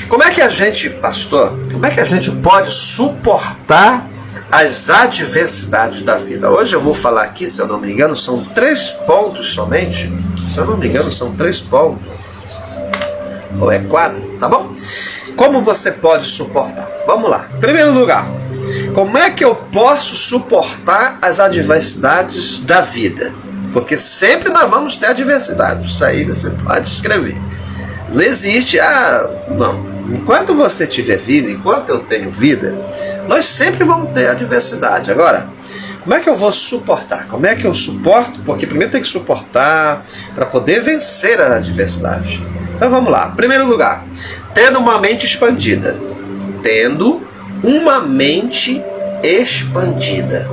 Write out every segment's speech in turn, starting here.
Como é que a gente, pastor, como é que a gente pode suportar as adversidades da vida? Hoje eu vou falar aqui, se eu não me engano, são 3 pontos somente. Se eu não me engano, são 3 pontos. Ou é 4, tá bom? Como você pode suportar? Vamos lá. Em primeiro lugar, como é que eu posso suportar as adversidades da vida? Porque sempre nós vamos ter adversidades. Isso aí você pode escrever. Não existe, não. Enquanto você tiver vida, enquanto eu tenho vida, nós sempre vamos ter adversidade. Agora, como é que eu vou suportar? Como é que eu suporto? Porque primeiro tem que suportar para poder vencer a adversidade. Então vamos lá. Em primeiro lugar, tendo uma mente expandida. Tendo uma mente expandida.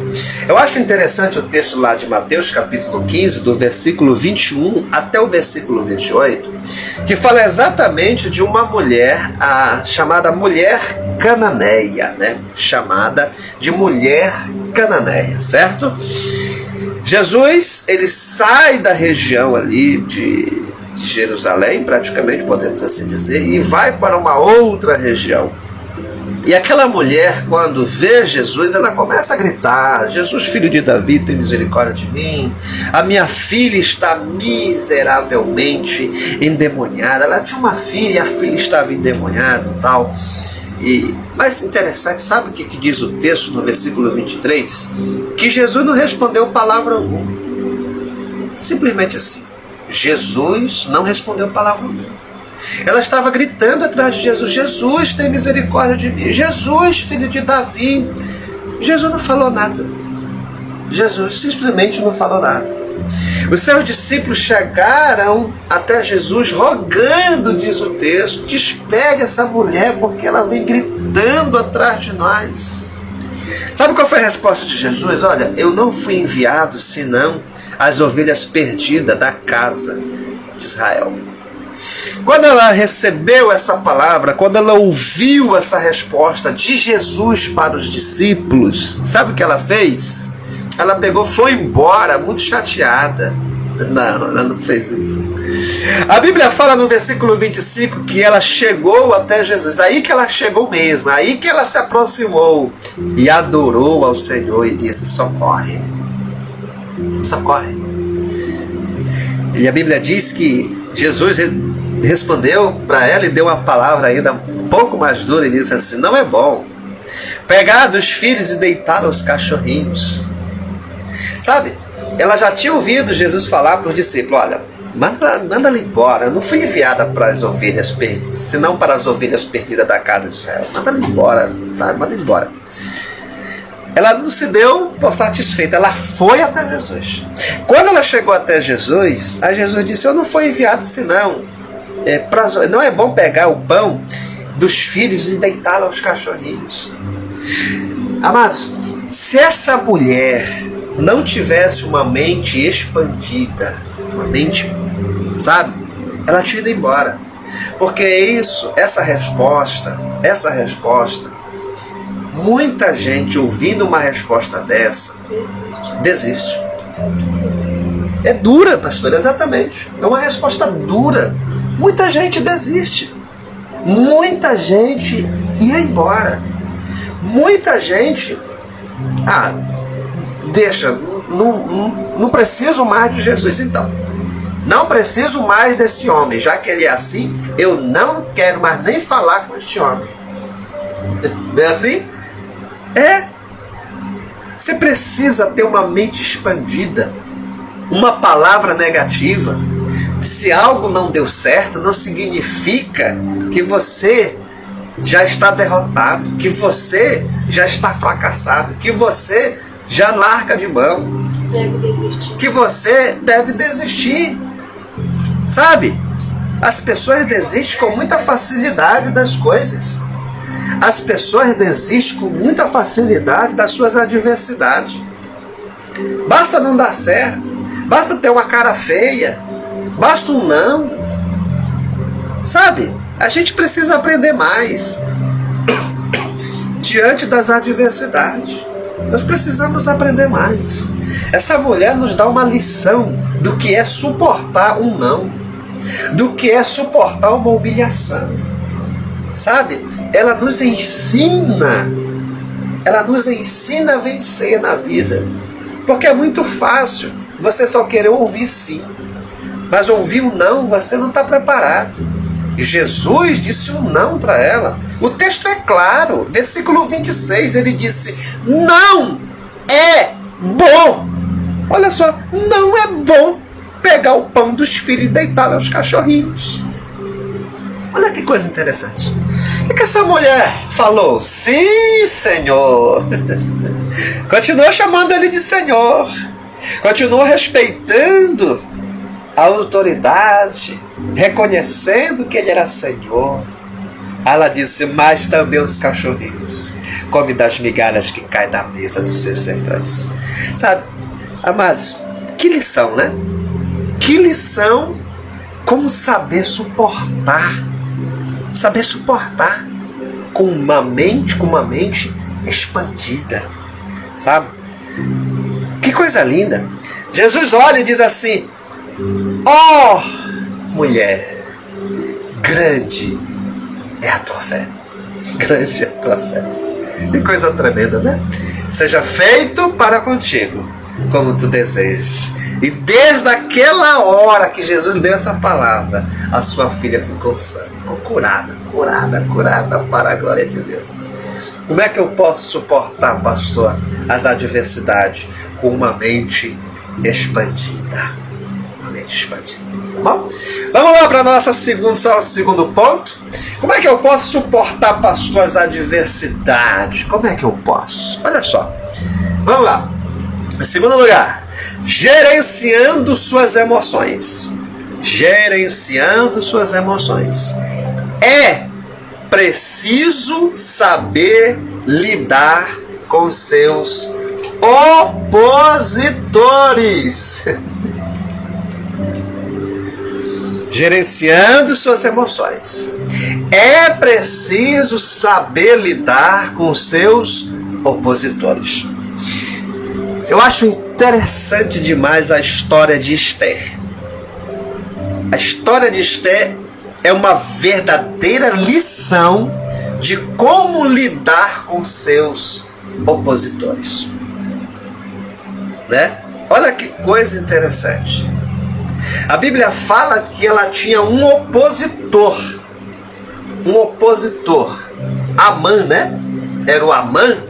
Eu acho interessante o texto lá de Mateus capítulo 15, do versículo 21 até o versículo 28, que fala exatamente de uma mulher, chamada mulher cananeia, né? Chamada de mulher cananeia, certo? Jesus, ele sai da região ali de Jerusalém, praticamente podemos assim dizer, e vai para uma outra região. E aquela mulher, quando vê Jesus, ela começa a gritar: Jesus, filho de Davi, tem misericórdia de mim. A minha filha está miseravelmente endemoniada. Ela tinha uma filha e a filha estava endemoniada e tal. Mas interessante, sabe o que diz o texto no versículo 23? Que Jesus não respondeu palavra alguma. Simplesmente assim. Jesus não respondeu palavra alguma. Ela estava gritando atrás de Jesus: Jesus, tem misericórdia de mim. Jesus, filho de Davi. Jesus não falou nada. Jesus simplesmente não falou nada. Os seus discípulos chegaram até Jesus rogando, diz o texto: despegue essa mulher porque ela vem gritando atrás de nós. Sabe qual foi a resposta de Jesus? Olha, eu não fui enviado senão as ovelhas perdidas da casa de Israel. Quando ela recebeu essa palavra, quando ela ouviu essa resposta de Jesus para os discípulos, sabe o que ela fez? Ela pegou, foi embora, muito chateada. Não, ela não fez isso. A Bíblia fala no versículo 25 que ela chegou até Jesus. Aí que ela chegou mesmo, aí que ela se aproximou e adorou ao Senhor e disse: socorre, socorre. E a Bíblia diz que Jesus respondeu para ela e deu uma palavra ainda um pouco mais dura e disse assim: não é bom pegar dos filhos e deitar aos cachorrinhos. Sabe, ela já tinha ouvido Jesus falar para os discípulos: olha, manda ela embora. Eu não fui enviada para as ovelhas perdidas, senão para as ovelhas perdidas da casa de Israel. Manda ela embora, sabe, manda ela embora. Ela não se deu por satisfeita, ela foi até Jesus. Quando ela chegou até Jesus, aí Jesus disse: eu não fui enviado senão não é bom pegar o pão dos filhos e deitá-lo aos cachorrinhos. Amados, se essa mulher não tivesse uma mente expandida, uma mente, sabe, ela tinha ido embora. Porque essa resposta, muita gente ouvindo uma resposta dessa, desiste. É dura, pastor, exatamente. É uma resposta dura. Muita gente desiste. Muita gente ia embora. Muita gente, deixa, não preciso mais de Jesus então. Não preciso mais desse homem. Já que ele é assim, eu não quero mais nem falar com este homem. Não é assim? Você precisa ter uma mente expandida. Uma palavra negativa, se algo não deu certo, não significa que você já está derrotado, que você já está fracassado, que você já larga de mão, que você deve desistir. Sabe? As pessoas desistem com muita facilidade das coisas. As pessoas desistem com muita facilidade das suas adversidades. Basta não dar certo, basta ter uma cara feia, basta um não. Sabe? A gente precisa aprender mais diante das adversidades. Nós precisamos aprender mais. Essa mulher nos dá uma lição do que é suportar um não, do que é suportar uma humilhação. sabe? Ela nos ensina a vencer na vida. Porque é muito fácil você só querer ouvir sim, mas ouvir o não, você não está preparado. E Jesus disse um não para ela. O texto é claro, versículo 26, ele disse: não é bom. Olha só, não é bom pegar o pão dos filhos e deitar aos cachorrinhos. Olha que coisa interessante. O que essa mulher falou? Sim, Senhor. Continuou chamando ele de Senhor. Continuou respeitando a autoridade, reconhecendo que ele era Senhor. Ela disse: mas também os cachorrinhos comem das migalhas que caem da mesa dos seus senhores. Sabe, amados, que lição, né? Que lição, como saber suportar com uma mente expandida, sabe? Que coisa linda. Jesus olha e diz assim: ó, mulher, grande é a tua fé. Grande é a tua fé. Que coisa tremenda, né? Seja feito para contigo como tu desejas. E desde aquela hora que Jesus deu essa palavra, a sua filha ficou sã, ficou curada para a glória de Deus. Como é que eu posso suportar, pastor, as adversidades? Com uma mente expandida. Uma mente expandida. Tá bom? Vamos lá para nosso segundo ponto. Como é que eu posso suportar, pastor, as adversidades? Como é que eu posso? Olha só. Vamos lá. Em segundo lugar, gerenciando suas emoções. Gerenciando suas emoções. É preciso saber lidar com seus opositores. Gerenciando suas emoções. É preciso saber lidar com seus opositores. Eu acho interessante demais a história de Esther. A história de Esther é uma verdadeira lição de como lidar com seus opositores. Né? Olha que coisa interessante. A Bíblia fala que ela tinha um opositor. Um opositor. Amã, né? Era o Amã,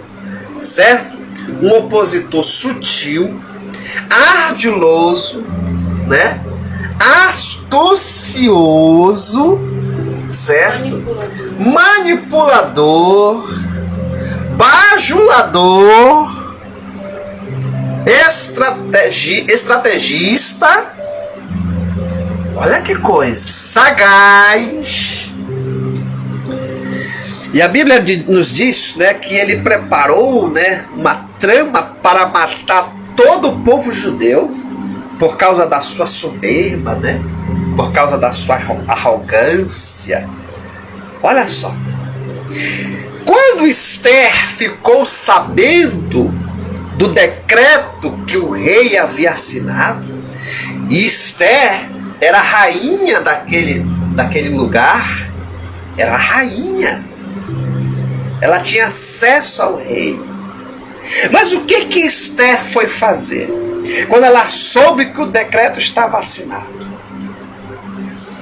certo? Um opositor sutil, ardiloso, né? Astucioso, certo? Manipulador, bajulador, estrategista. Olha que coisa, sagaz. E a Bíblia nos diz, né, que ele preparou, né, uma trama para matar todo o povo judeu por causa da sua soberba, né, por causa da sua arrogância. Olha só. Quando Esther ficou sabendo do decreto que o rei havia assinado, e Esther era a rainha daquele lugar, era a rainha. Ela tinha acesso ao rei. Mas o que Esther foi fazer? Quando ela soube que o decreto estava assinado,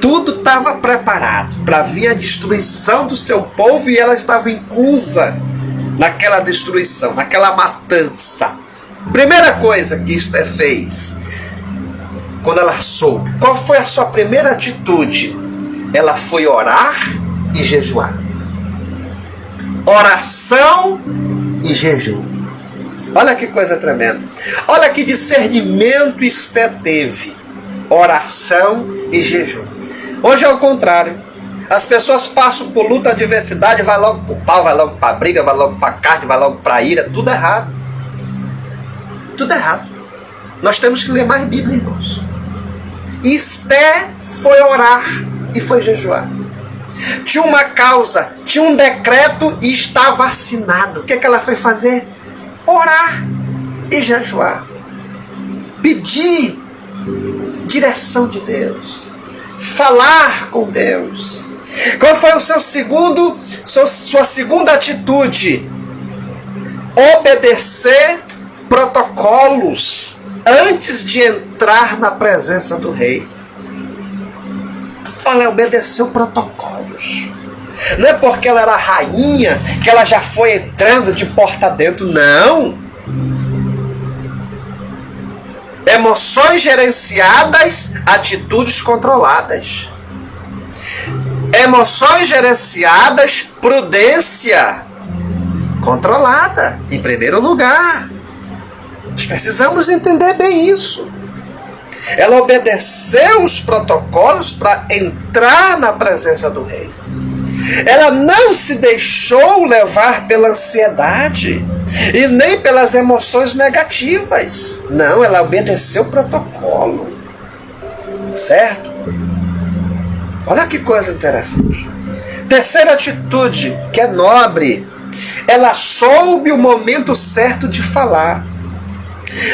tudo estava preparado para vir a destruição do seu povo, e ela estava inclusa naquela destruição, naquela matança. Primeira coisa que Esther fez, quando ela soube, qual foi a sua primeira atitude? Ela foi orar e jejuar. Oração e jejum. Olha que coisa tremenda. Olha que discernimento Esther teve. Oração e jejum. Hoje é o contrário. As pessoas passam por luta, adversidade, vai logo para o pau, vai logo para a briga, vai logo para a carne, vai logo para a ira. Tudo errado. Tudo errado. Nós temos que ler mais Bíblia, irmãos. Esther foi orar e foi jejuar. Tinha uma causa, tinha um decreto e estava assinado. O que ela foi fazer? Orar e jejuar. Pedir direção de Deus. Falar com Deus. Qual foi sua segunda atitude? Obedecer protocolos antes de entrar na presença do rei. Ela obedeceu protocolos. Não é porque ela era rainha que ela já foi entrando de porta dentro, não. Emoções gerenciadas, atitudes controladas. Emoções gerenciadas, prudência controlada, em primeiro lugar. Nós precisamos entender bem isso. Ela obedeceu os protocolos para entrar na presença do rei. Ela não se deixou levar pela ansiedade e nem pelas emoções negativas. Não, ela obedeceu o protocolo. Certo? Olha que coisa interessante. Terceira atitude, que é nobre. Ela soube o momento certo de falar.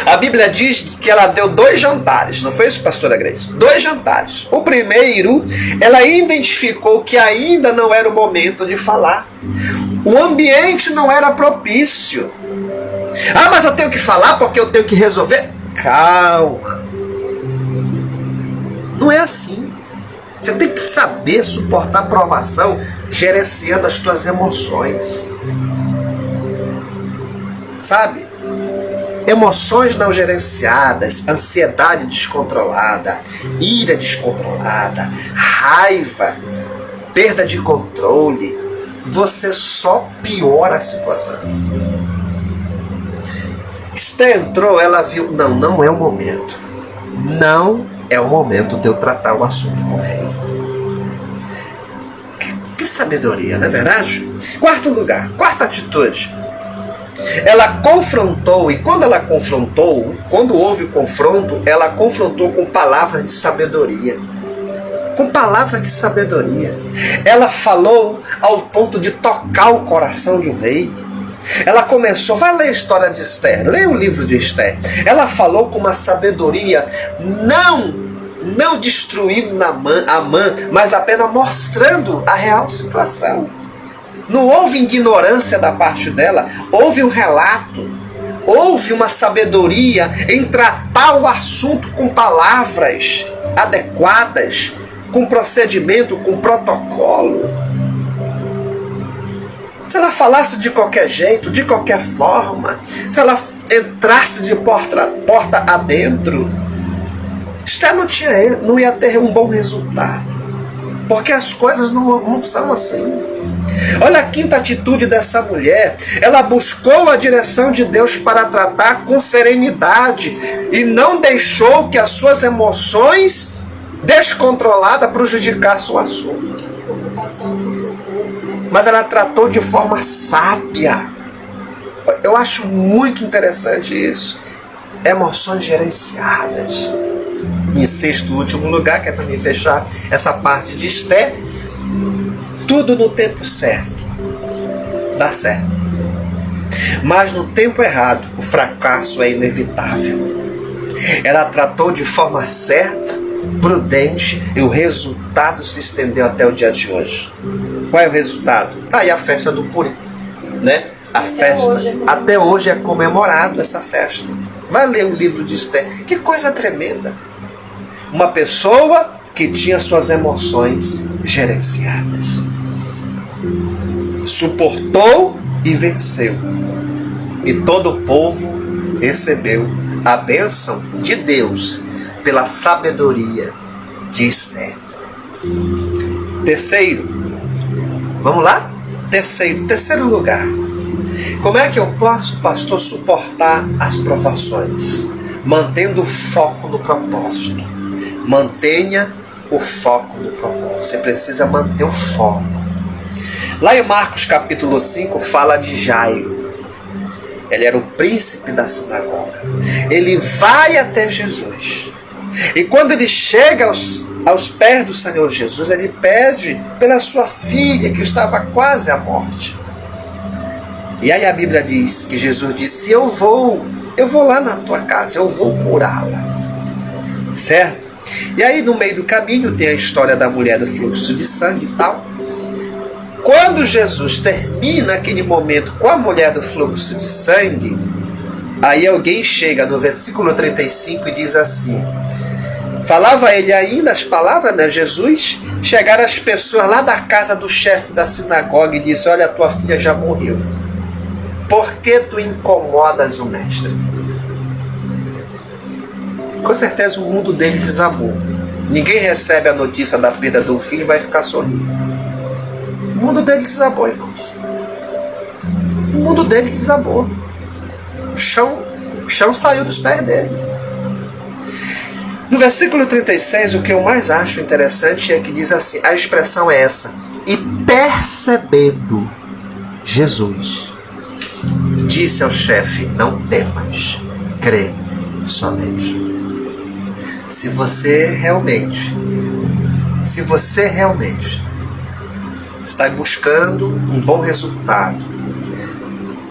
A Bíblia diz que ela deu 2 jantares, não foi isso, pastora Grace? 2 jantares. O primeiro, ela identificou que ainda não era o momento de falar. O ambiente não era propício. Ah, mas eu tenho que falar porque eu tenho que resolver? Calma. Não é assim. Você tem que saber suportar provação gerenciando as tuas emoções. Sabe? Emoções não gerenciadas, ansiedade descontrolada, ira descontrolada, raiva, perda de controle, você só piora a situação. Esther entrou, ela viu, não é o momento. Não é o momento de eu tratar o assunto com o rei. Que sabedoria, não é verdade? Quarto lugar, quarta atitude. Ela confrontou, e quando ela confrontou, quando houve confronto, ela confrontou com palavras de sabedoria. Com palavras de sabedoria. Ela falou ao ponto de tocar o coração de um rei. Ela começou, vai ler a história de Esther, lê o livro de Esther. Ela falou com uma sabedoria, não destruindo Amã, mas apenas mostrando a real situação. Não houve ignorância da parte dela, houve um relato, houve uma sabedoria em tratar o assunto com palavras adequadas, com procedimento, com protocolo. Se ela falasse de qualquer jeito, de qualquer forma, se ela entrasse de porta adentro, Esther não ia ter um bom resultado, porque as coisas não são assim. Olha a quinta atitude dessa mulher. Ela buscou a direção de Deus para tratar com serenidade e não deixou que as suas emoções descontroladas prejudicassem o assunto. Mas ela tratou de forma sábia. Eu acho muito interessante isso. Emoções gerenciadas. Em sexto e último lugar, que é para me fechar essa parte de Esther, tudo no tempo certo dá certo. Mas no tempo errado, o fracasso é inevitável. Ela tratou de forma certa, prudente, e o resultado se estendeu até o dia de hoje. Qual é o resultado? Tá aí a festa do Purim, né? A festa, até hoje é comemorado essa festa. Vai ler o livro de Esther. Que coisa tremenda. Uma pessoa que tinha suas emoções gerenciadas. Suportou e venceu. E todo o povo recebeu a bênção de Deus pela sabedoria de Esther. Terceiro. Vamos lá? Terceiro lugar. Como é que eu posso, pastor, suportar as provações? Mantendo o foco no propósito. Mantenha o foco no propósito. Você precisa manter o foco. Lá em Marcos capítulo 5 fala de Jairo. Ele era o príncipe da sinagoga. Ele vai até Jesus. E quando ele chega aos pés do Senhor Jesus, ele pede pela sua filha que estava quase à morte. E aí a Bíblia diz que Jesus disse: eu vou lá na tua casa, eu vou curá-la. Certo? E aí no meio do caminho tem a história da mulher do fluxo de sangue e tal. Quando Jesus termina aquele momento com a mulher do fluxo de sangue, aí alguém chega no versículo 35 e diz assim, falava ele ainda as palavras, né? Jesus, chegaram as pessoas lá da casa do chefe da sinagoga e disse, olha, tua filha já morreu. Por que tu incomodas o mestre? Com certeza o mundo dele desabou. Ninguém recebe a notícia da perda de um filho e vai ficar sorrindo. O mundo dele desabou, irmãos. O mundo dele desabou. O chão saiu dos pés dele. No versículo 36, o que eu mais acho interessante é que diz assim, a expressão é essa, e percebendo Jesus, disse ao chefe, não temas, crê somente. Se você realmente está buscando um bom resultado,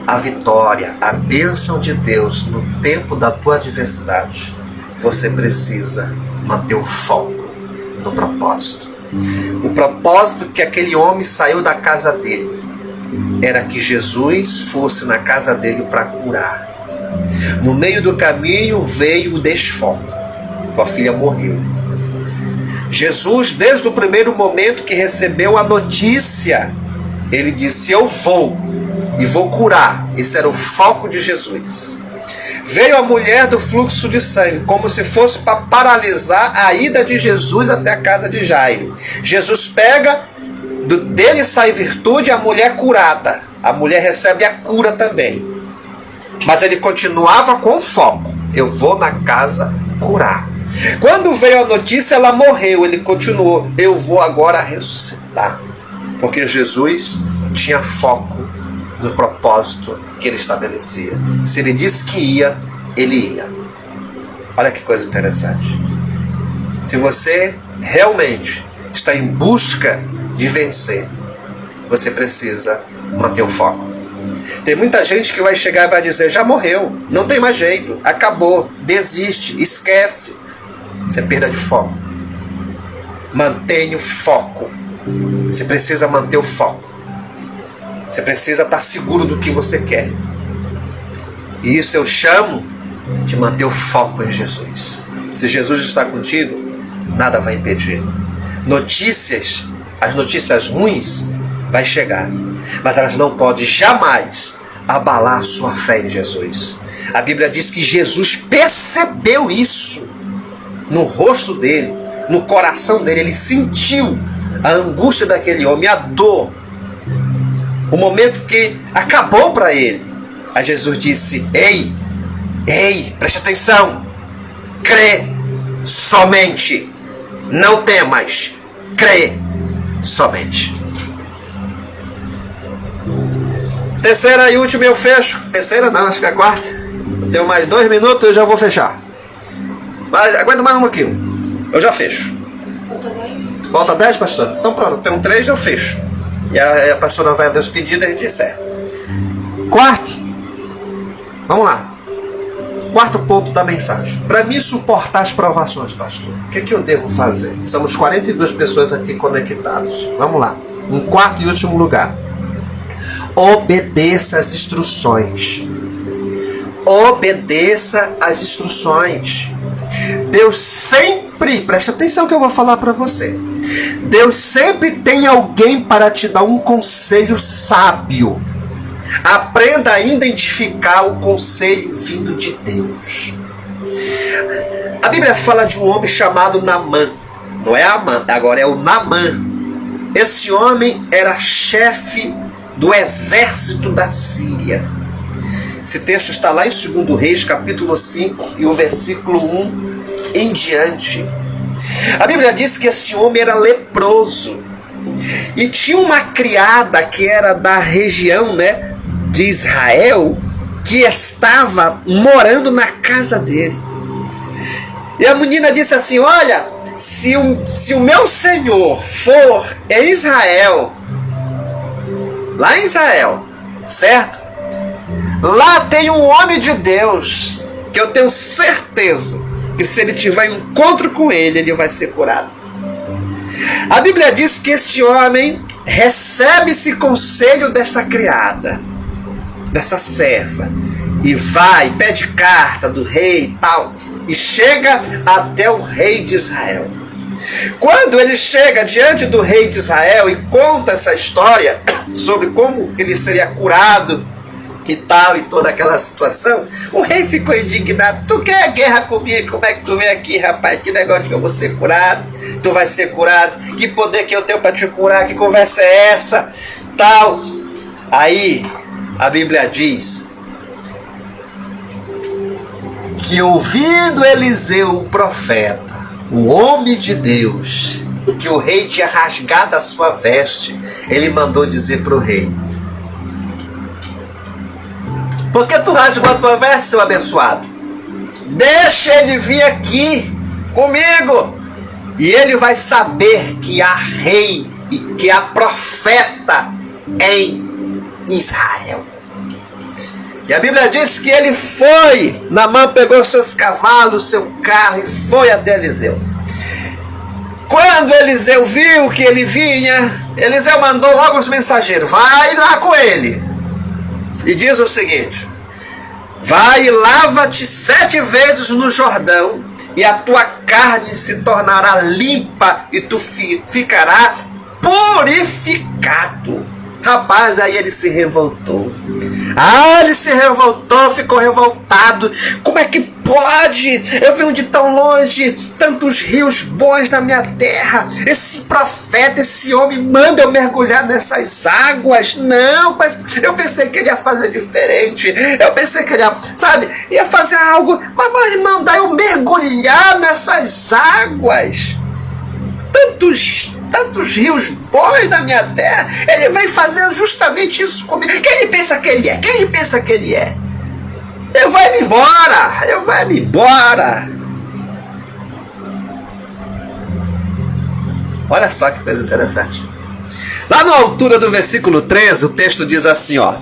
a vitória, a bênção de Deus no tempo da tua adversidade, você precisa manter o foco no propósito. O propósito que aquele homem saiu da casa dele era que Jesus fosse na casa dele para curar. No meio do caminho veio o desfoco. Sua filha morreu. Jesus, desde o primeiro momento que recebeu a notícia, ele disse, eu vou e vou curar. Esse era o foco de Jesus. Veio a mulher do fluxo de sangue, como se fosse para paralisar a ida de Jesus até a casa de Jairo. Jesus pega, dele sai virtude, a mulher curada. A mulher recebe a cura também. Mas ele continuava com foco. Eu vou na casa curar. Quando veio a notícia, ela morreu. Ele continuou. Eu vou agora ressuscitar. Porque Jesus tinha foco no propósito que ele estabelecia. Se ele disse que ia, ele ia. Olha que coisa interessante. Se você realmente está em busca de vencer, você precisa manter o foco. Tem muita gente que vai chegar e vai dizer, já morreu, não tem mais jeito, acabou, desiste, esquece. Isso é perda de foco. Mantenha o foco. Você precisa manter o foco. Você precisa estar seguro do que você quer. E isso eu chamo de manter o foco em Jesus. Se Jesus está contigo, nada vai impedir. As notícias ruins vai chegar, mas elas não podem jamais abalar a sua fé em Jesus. A Bíblia diz que Jesus percebeu isso no rosto dele, no coração dele. Ele sentiu a angústia daquele homem, a dor, o momento que acabou para ele. Aí Jesus disse, ei, preste atenção, crê somente, não temas, crê somente. Terceira e última eu fecho. Terceira não, acho que é a quarta. Eu tenho mais 2 minutos e eu já vou fechar. Mas aguenta mais um pouquinho. Eu já fecho. Falta 10, pastor? Então pronto, tenho 3 eu fecho. E a pastora vai dar os pedidos e a gente encerra. Quarto. Vamos lá. Quarto ponto da mensagem. Para mim suportar as provações, pastor, o que eu devo fazer? Somos 42 pessoas aqui conectados. Vamos lá. Um quarto e último lugar. Obedeça as instruções. Obedeça as instruções. Deus sempre, preste atenção que eu vou falar para você. Deus sempre tem alguém para te dar um conselho sábio. Aprenda a identificar o conselho vindo de Deus. A Bíblia fala de um homem chamado Naamã. Não é Amã, agora é o Naamã. Esse homem era chefe do exército da Síria. Esse texto está lá em 2 Reis, capítulo 5, e o versículo 1 em diante. A Bíblia diz que esse homem era leproso. E tinha uma criada que era da região, de Israel, que estava morando na casa dele. E a menina disse assim, olha, se o meu Senhor for em Israel, lá em Israel, certo? Lá tem um homem de Deus, que eu tenho certeza que se ele tiver um encontro com ele, ele vai ser curado. A Bíblia diz que este homem recebe esse conselho desta criada, dessa serva, e vai, pede carta do rei e tal, e chega até o rei de Israel. Quando ele chega diante do rei de Israel e conta essa história sobre como ele seria curado e tal, e toda aquela situação, o rei ficou indignado. Tu quer guerra comigo? Como é que tu vem aqui, rapaz? Que negócio que eu vou ser curado? Tu vai ser curado? Que poder que eu tenho para te curar? Que conversa é essa? Tal. Aí a Bíblia diz que, ouvindo Eliseu, o profeta, o homem de Deus, que o rei tinha rasgado a sua veste, ele mandou dizer para o rei: por que tu rasgou a tua veste, seu abençoado? Deixa ele vir aqui comigo, e ele vai saber que há rei e que há profeta em Israel. E a Bíblia diz que ele foi, Naamã pegou seus cavalos, seu carro e foi até Eliseu. Quando Eliseu viu que ele vinha, Eliseu mandou logo os mensageiros: vai lá com ele. E diz o seguinte: vai e lava-te 7 vezes no Jordão, e a tua carne se tornará limpa, e tu ficará purificado. Rapaz, aí ele se revoltou. Ele se revoltou, ficou revoltado. Como é que pode? Eu venho de tão longe, tantos rios bons na minha terra. Esse profeta, esse homem manda eu mergulhar nessas águas. Não, mas eu pensei que ele ia fazer diferente. Eu pensei que ele ia fazer algo, mas mandar eu mergulhar nessas águas. Tantos rios bons da minha terra, ele vem fazer justamente isso comigo. Quem ele pensa que ele é? Quem ele pensa que ele é? Eu vou me embora. Olha só que coisa interessante. Lá na altura do versículo 13, o texto diz assim, ó: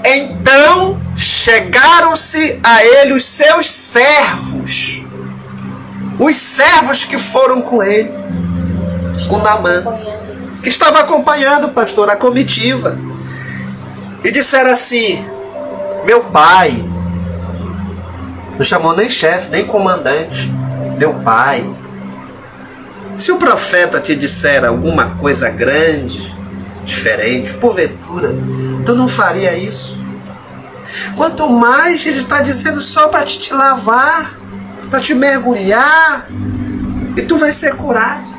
então chegaram-se a ele os seus servos, os servos que foram com ele, com Naamã, que estava acompanhando, pastor, a comitiva, e disseram assim: meu pai, não chamou nem chefe, nem comandante, meu pai, se o profeta te disser alguma coisa grande, diferente, porventura, tu não faria isso? Quanto mais ele está dizendo só para te lavar, para te mergulhar, e tu vai ser curado.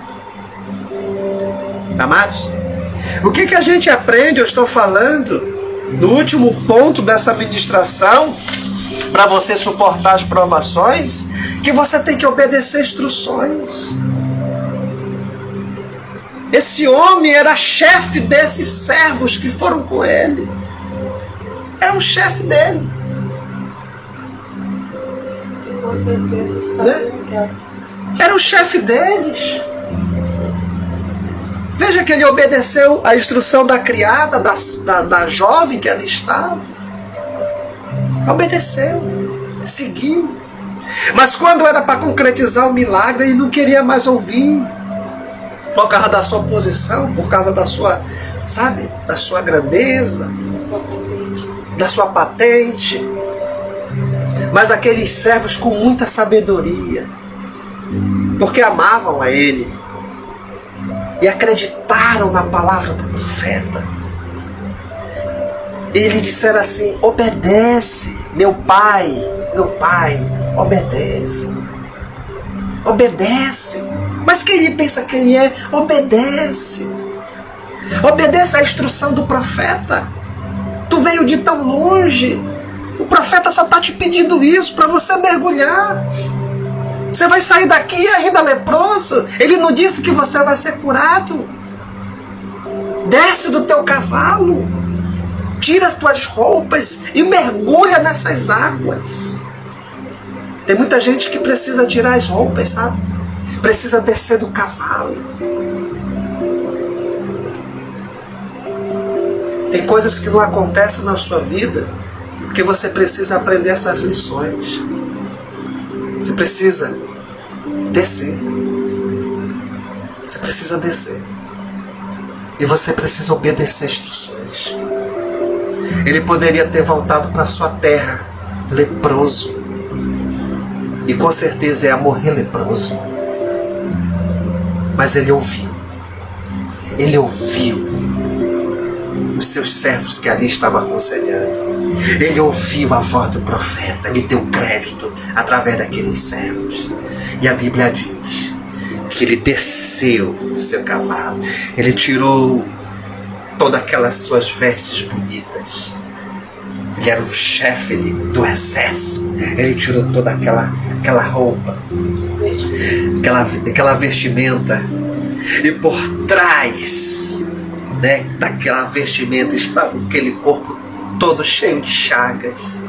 Amados, o que a gente aprende, eu estou falando, no último ponto dessa ministração, para você suportar as provações, que você tem que obedecer instruções. Esse homem era chefe desses servos que foram com ele. Era um chefe dele. Com certeza, sabia que era. Era o chefe deles. Veja que ele obedeceu a instrução da criada, da jovem que ali estava. Obedeceu, seguiu. Mas quando era para concretizar o milagre, ele não queria mais ouvir. Por causa da sua posição, por causa da sua, da sua grandeza, da sua patente. Mas aqueles servos com muita sabedoria, porque amavam a ele e acreditaram na palavra do profeta, e lhe disseram assim: obedece, meu pai, obedece. Mas quem ele pensa que ele é? Obedece. Obedece à instrução do profeta. Tu veio de tão longe, o profeta só está te pedindo isso para você mergulhar. Você vai sair daqui ainda leproso. Ele não disse que você vai ser curado. Desce do teu cavalo, tira as tuas roupas e mergulha nessas águas. Tem muita gente que precisa tirar as roupas, sabe? Precisa descer do cavalo. Tem coisas que não acontecem na sua vida porque você precisa aprender essas lições. Você precisa descer. Você precisa descer. E você precisa obedecer instruções. Ele poderia ter voltado para sua terra leproso. E com certeza ia morrer leproso. Mas ele ouviu. Ele ouviu os seus servos que ali estavam aconselhando. Ele ouviu a voz do profeta. Ele deu crédito através daqueles servos. E a Bíblia diz que ele desceu do seu cavalo. Ele tirou todas aquelas suas vestes bonitas. Ele era o chefe do exército. Ele tirou toda aquela roupa, aquela vestimenta. E por trás, né, daquela vestimenta estava aquele corpo todo cheio de chagas.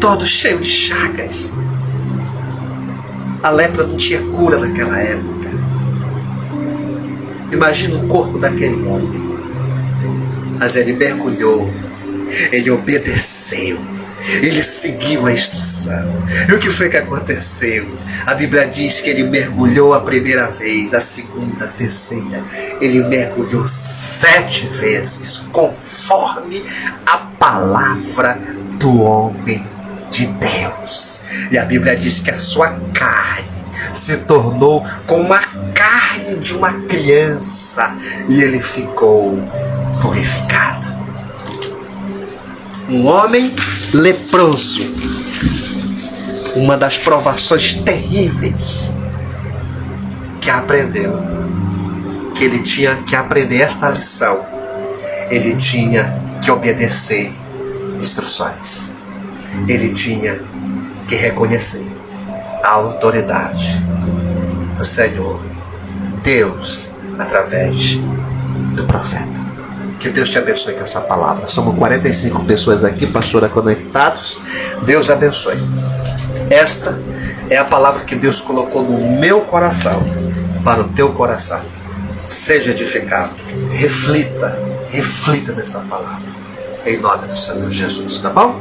Todo cheio de chagas. A lepra não tinha cura naquela época. Imagina o corpo daquele homem. Mas ele mergulhou. Ele obedeceu. Ele seguiu a instrução. E o que foi que aconteceu? A Bíblia diz que ele mergulhou a primeira vez, a segunda, a terceira. Ele mergulhou 7 vezes, conforme a palavra do homem de Deus. E a Bíblia diz que a sua carne se tornou como a carne de uma criança. E ele ficou purificado. Um homem leproso. Uma das provações terríveis que aprendeu. Que ele tinha que aprender esta lição. Ele tinha que obedecer instruções. Ele tinha que reconhecer a autoridade do Senhor, Deus, através do profeta. Que Deus te abençoe com essa palavra. Somos 45 pessoas aqui, pastora, conectados. Deus abençoe. Esta é a palavra que Deus colocou no meu coração, para o teu coração. Seja edificado. Reflita nessa palavra. Em nome do Senhor Jesus, tá bom?